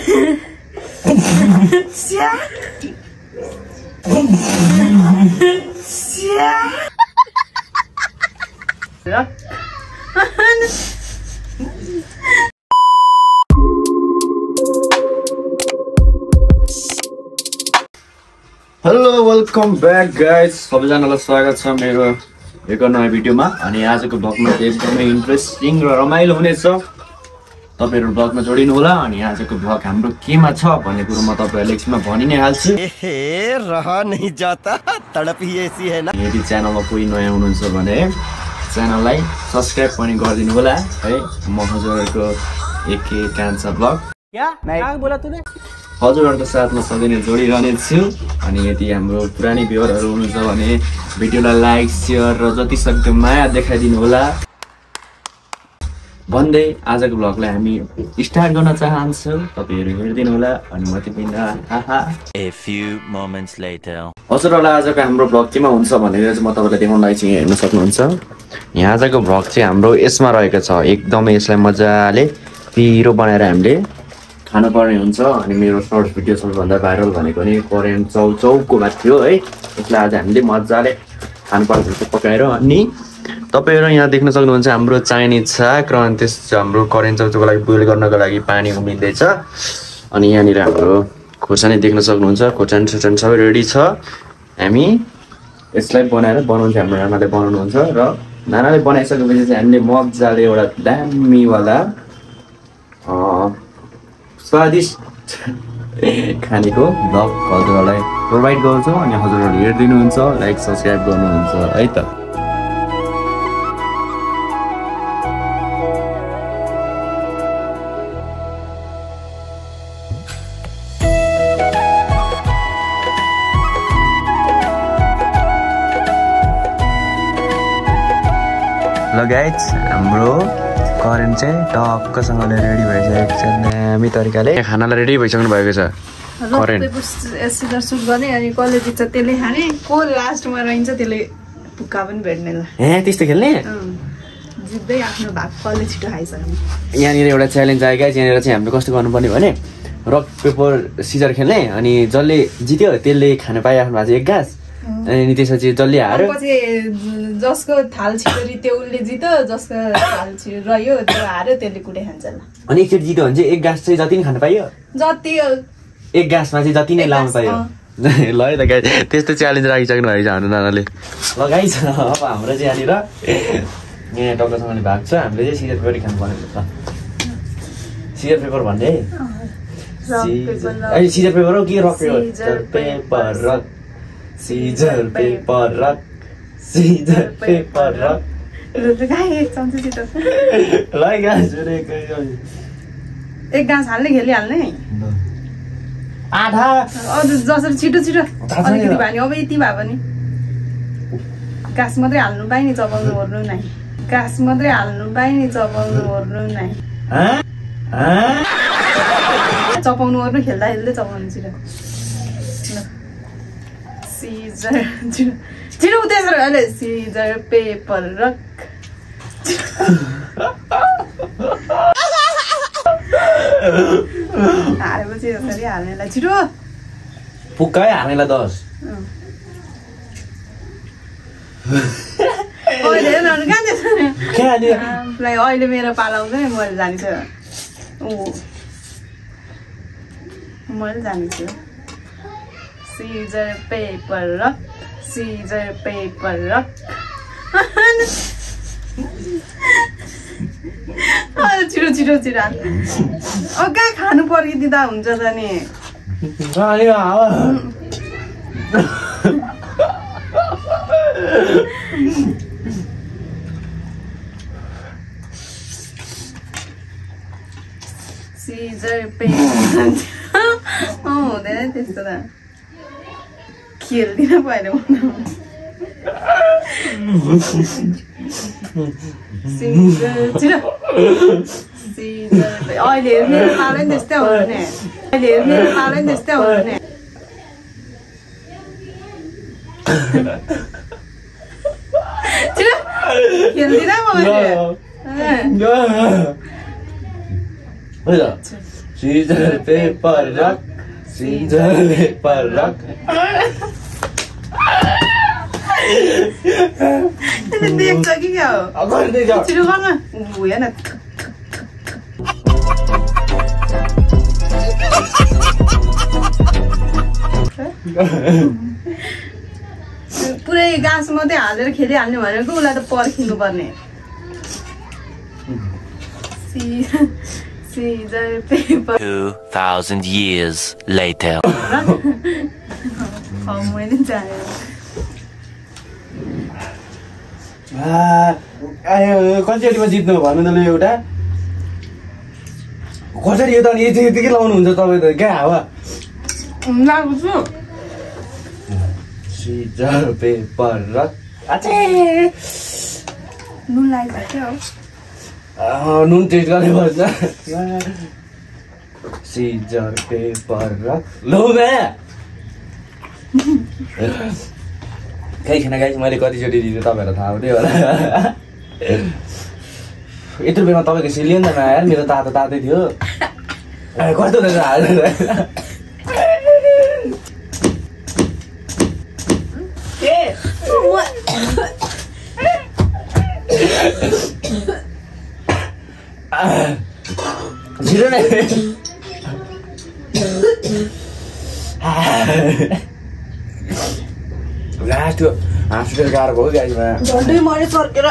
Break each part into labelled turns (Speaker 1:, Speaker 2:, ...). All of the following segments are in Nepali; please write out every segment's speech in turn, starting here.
Speaker 1: हेलो वेलकम बैक गाइज सबैजनालाई स्वागत छ मेरो एक नयाँ भिडियोमा अनि आजको भ्लगमा एकदमै इन्ट्रेस्टिङ र रमाइलो हुनेछ तपाईहरु भ्लगमा जोडिनु होला अनि आजको भ्लग हाम्रो केमा छ भन्ने कुरो म तपाईहरुलाई एकछिनमा भनि नै हाल्छु
Speaker 2: रहा नहीं जाता तड़प ही ऐसी है ना
Speaker 1: यदि च्यानलमा कोही नयाँ हुनुहुन्छ भने च्यानललाई सब्स्क्राइब पनि गरिदिनु होला है म हजुरहरुको एके कान्छा भ्लग
Speaker 2: क्या बोला तूने
Speaker 1: हजुरहरुको साथमा सधैँ नै जोडिरहने छु अनि यदि हाम्रो पुरानी भ्युअरहरु हुनुहुन्छ भने भिडियोलाई लाइक शेयर र जति सक्दो माया देखाइदिनु होला भन्दै आजको भ्लगलाई हामी स्टार्ट गर्न चाहन्छौँ तपाईहरु हेर्दिनु होला अनि म तिमीलाई a few moments later हजुरहरुलाई आजको हाम्रो भ्लग केमा हुन्छ भनेर चाहिँ म तपाईलाई देखाउन लागि चाहिँ हेर्न सक्नुहुन्छ यहाँ आजको भ्लग चाहिँ हाम्रो यसमा रहेको छ एकदमै यसलाई मजाले पिरो बनाएर हामीले खानु पर्ने हुन्छ अनि मेरो सर्ट भिडियो सबैभन्दा भाइरल भनेको नि कोरियन चौचौकोमा थियो है यसलाई आज हामीले मजाले खानु पर्ने हुन्छ पकाएर अनि तपाईहरु यहाँ देख्न सक्नुहुन्छ हाम्रो चाइनिज साग र अनि त्यस हाम्रो कोरियन चौचौको लागि बोइल गर्नको लागि पानी उम्लिँदैछ अनि यहाँनिर हाम्रो खोर्सानी देख्न सक्नुहुन्छ खोर्सानी सुर्सानी सबै रेडी छ हामी यसलाई बनाउँछ हाम्रो नानाले बनाउनुहुन्छ र नानाले बनाइसकेपछि चाहिँ हामीले मजाले एउटा दामीवाला स्वादिष्ट खानेको भ्लग हजुरहरुलाई प्रोभाइड गर्छौँ अनि हजुरहरुले हेर्दिनुहुन्छ लाइक सब्स्क्राइब गर्नुहुन्छ है त ल गाइज हाम्रो करेन्ट चाहिँ टक्कसँगले रेडी भइसकेको छ दामी तरिकाले खानालाई रेडी भइसक्नु भएको छ करेन्ट
Speaker 3: सुट गर्ने अनि कसले जित्छ त्यसले खाने को लास्टमा रहन्छ त्यसले पुक्का पनि भेट्ने ल
Speaker 1: ए त्यस्तो खेल्ने
Speaker 3: जित्दै आफ्नो भाग कसले छिटो खाइसक्ने
Speaker 1: यहाँनिर एउटा च्यालेन्ज आयो गाइज यहाँनिर चाहिँ हामीले कस्तो गर्नुपर्ने भने रक पेपर सिजर खेल्ने अनि जसले जित्यो त्यसले खान पाइराख्नु भएको छ एक गाँस अनि त्यसपछि जसले हार्यो
Speaker 3: जसको थाल छिटो रित्यो उसले जित्यो जसको थाल छिटो रह्यो त्यो हार्यो त्यसले कुटै खान्छ ल
Speaker 1: अनि एकचोटि जित्यो भने चाहिँ एक गाँस चाहिँ जति नै खान पाइयो
Speaker 3: जति
Speaker 1: एक गाँसमा चाहिँ जति नै लाउनु पाइयो ल है त गाइज त्यस्तो च्यालेन्ज राखिसक्नु भएको छ हाम्रो नानाले ल गाइज अब हाम्रो चाहिँ यहाँनिर यहाँ टक्कसँगले भएको छ हामीले चाहिँ सिजर पेपर खानु पर्ने छ सिजर पेपर भन्ने सिजर पेपर हो कि rock paper rock scissor paper rock scissor paper rock
Speaker 3: एक गाँस हाल्ने खेलिहाल्ने
Speaker 1: आधा
Speaker 3: जसरी छिटो छिटो अलिकति भयो नि अब यति भयो भने गाँस मात्रै हाल्नु पाइ नि चबाउनु ओर्नु नै गाँस मात्रै हाल्नु पाइ नि चबाउनु ओर्नु नै चपाउनु ओर्नु खेल्दा खेल्दै चपाउनु छिटो सीजर छिटो उतेर अहिले सीजर पेपर रक हालेपछि यसरी हाल्नेलाई छिटो
Speaker 1: पुक्कै हाल्नेलाई 10
Speaker 3: अहिले मेरो पाला आउँछ नि मैले जानेछु मैले जानेछु scissor paper rock scissor paper rock छिटो छिटो छिटो अब कहाँ खानु पर्खिदिँदा हुन्छ त नि सीजर पेपर हुँदैन त्यस्तो त खेल्दिन पऱ्यो अहिले मेरो पालै त्यस्तै हुन्छ नि अहिले मेरो पालै त्यस्तै हुन्छ नि खेल्दिन
Speaker 1: scissor paper rock scissor paper rock
Speaker 3: देख्छ कि क्या हो छिटो गर्न हेर्न पुरै गाँस मात्रै हालेर खेलिहाल्ने भनेको उसलाई त पर्खिनु पर्ने सिजर पेपर
Speaker 4: 2000 years later
Speaker 3: मैले जाने
Speaker 1: कतिचोटिमा जित्नु भन्नु त ल एउटा कसरी यो त अनि यतिकै लाउनुहुन्छ तपाईँ त क्या हावा
Speaker 3: लाग्छु छु
Speaker 1: सिजर पेपर रक अझै
Speaker 3: नुन लगाइसक्यो
Speaker 1: नुन टेस्ट गर्ने भन्छ सिजर पेपर रक लौ खै खाना गाइस मैले कतिचोटि दिँदै तपाईँहरूलाई थाहा हुँदै होला यत्रो बेला तपाईँको सिलियो नि त यार मेरो तातो तातै थियो कस्तो रहेछ हालेर छिटो नै लास्ट हाँसेर गाह्रो भयो गाइसमा
Speaker 3: झन्डै मैले सर्केर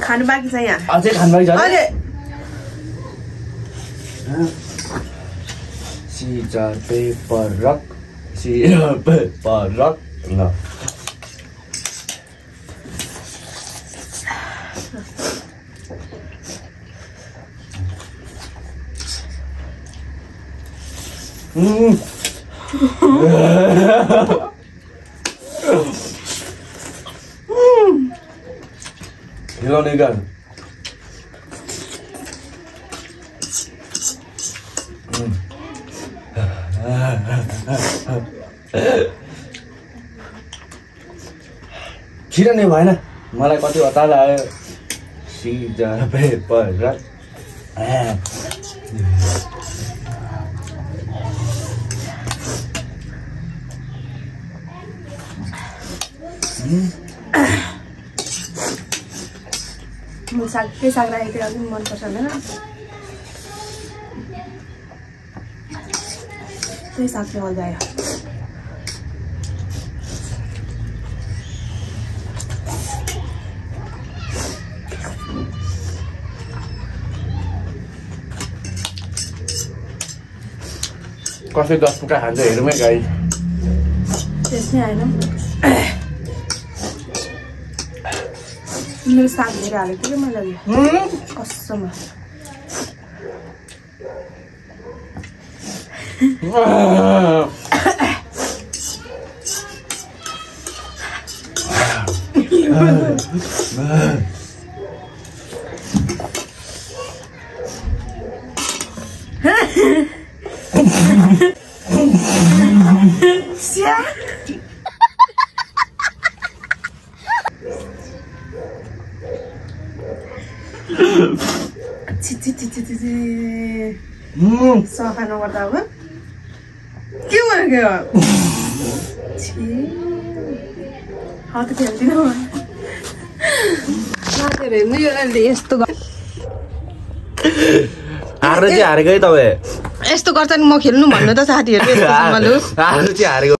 Speaker 3: खानु बाँकी छ यहाँ
Speaker 1: अझै खानु बाँकी छ scissor paper rock scissor paper rock ल हिलाउने गान छिटो नै भएन मलाई कति हतार आयो सिजर पेपर रक
Speaker 3: साग के साग राखेको थियो अलिक मनपर्छ होइन त्यही सागले मजा आयो
Speaker 1: कसै 10 टुक्रा खान्छ हेरौँ है गाई
Speaker 3: त्यसै होइन मेरो साग धेरै हालेको थियो मैले कसम सफा नगर्दा अब के भनेको हात खेल्दिनँ साथीहरू हेर्नु यो यस्तो
Speaker 1: हारेको है तपाईँ
Speaker 3: यस्तो गर्छ नि म खेल्नु भन्नु त साथीहरू
Speaker 1: हारेको